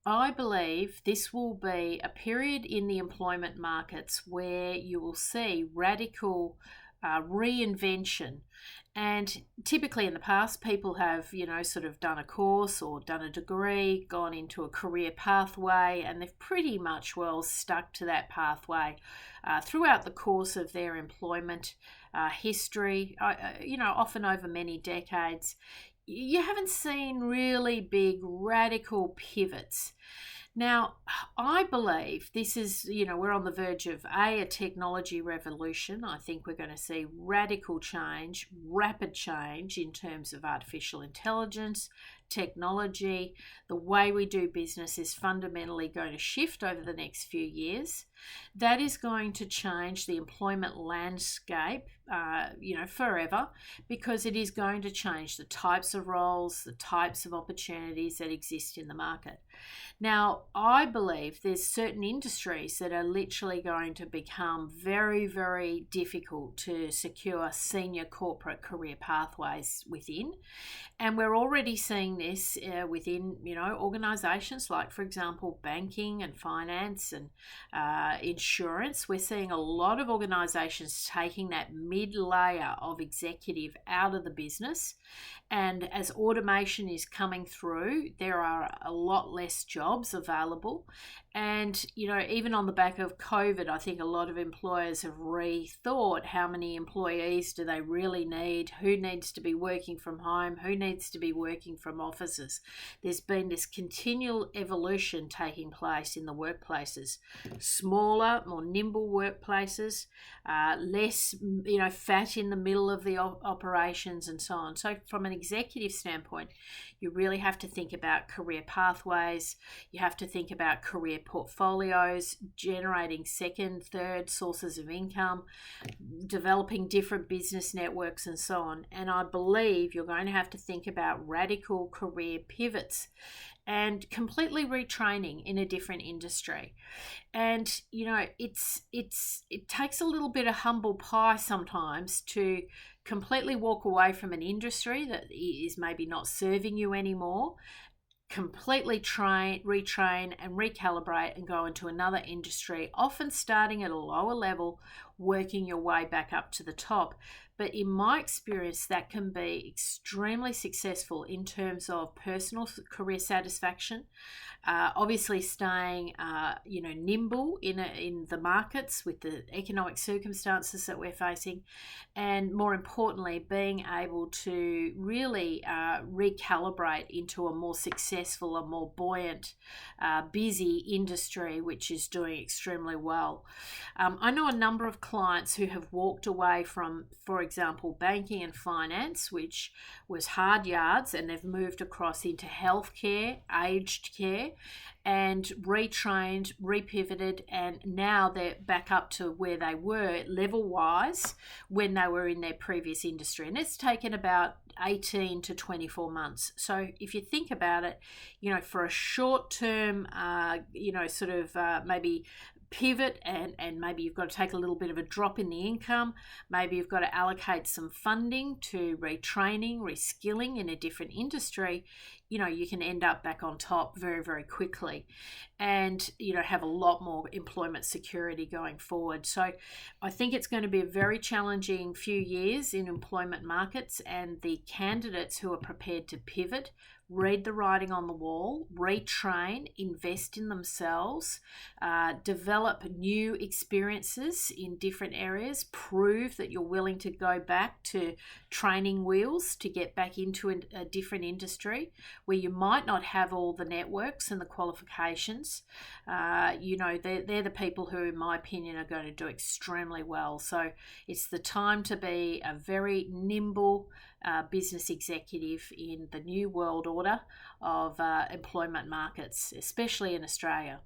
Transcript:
I believe this will be a period in the employment markets where you will see radical reinvention. And typically in the past, people have, sort of done a course or done a degree, gone into a career pathway, and they've pretty much well stuck to that pathway throughout the course of their employment history, often over many decades. You haven't seen really big radical pivots. Now, I believe this is, we're on the verge of a technology revolution. I think we're going to see radical change, rapid change in terms of artificial intelligence, technology. The way we do business is fundamentally going to shift over the next few years. That is going to change the employment landscape, forever, because it is going to change the types of roles, the types of opportunities that exist in the market. Now, I believe there's certain industries that are literally going to become very, very difficult to secure senior corporate career pathways within. And we're already seeing this within, organisations like, for example, banking and finance and insurance. We're seeing a lot of organisations taking that mid-layer of executive out of the business. And as automation is coming through, there are a lot less jobs available. And, even on the back of COVID, I think a lot of employers have rethought how many employees do they really need, who needs to be working from home, who needs to be working from offices. There's been this continual evolution taking place in the workplaces. Smaller, more nimble workplaces, less, fat in the middle of the operations and so on. So from an executive standpoint, you really have to think about career pathways. You have to think about career portfolios, generating second, third sources of income, developing different business networks and so on. And I believe you're going to have to think about radical career pivots and completely retraining in a different industry. And it takes a little bit of humble pie sometimes to completely walk away from an industry that is maybe not serving you anymore, completely retrain and recalibrate and go into another industry, often starting at a lower level, working your way back up to the top. But in my experience, that can be extremely successful in terms of personal career satisfaction. Obviously, staying nimble in the markets with the economic circumstances that we're facing, and more importantly, being able to really recalibrate into a more successful, a more buoyant, busy industry, which is doing extremely well. I know a number of clients who have walked away from, for example, banking and finance, which was hard yards, and they've moved across into healthcare, aged care, and retrained, repivoted, and now they're back up to where they were level-wise when they were in their previous industry. And it's taken about 18 to 24 months. So if you think about it, for a short-term, maybe pivot and maybe you've got to take a little bit of a drop in the income. Maybe you've got to allocate some funding to retraining, reskilling in a different industry. You can end up back on top very, very quickly and, have a lot more employment security going forward. So I think it's going to be a very challenging few years in employment markets, and the candidates who are prepared to pivot, read the writing on the wall, retrain, invest in themselves, develop new experiences in different areas, prove that you're willing to go back to training wheels to get back into a different industry where you might not have all the networks and the qualifications. They're the people who, in my opinion, are going to do extremely well. So it's the time to be a very nimble business executive in the new world order of employment markets, especially in Australia.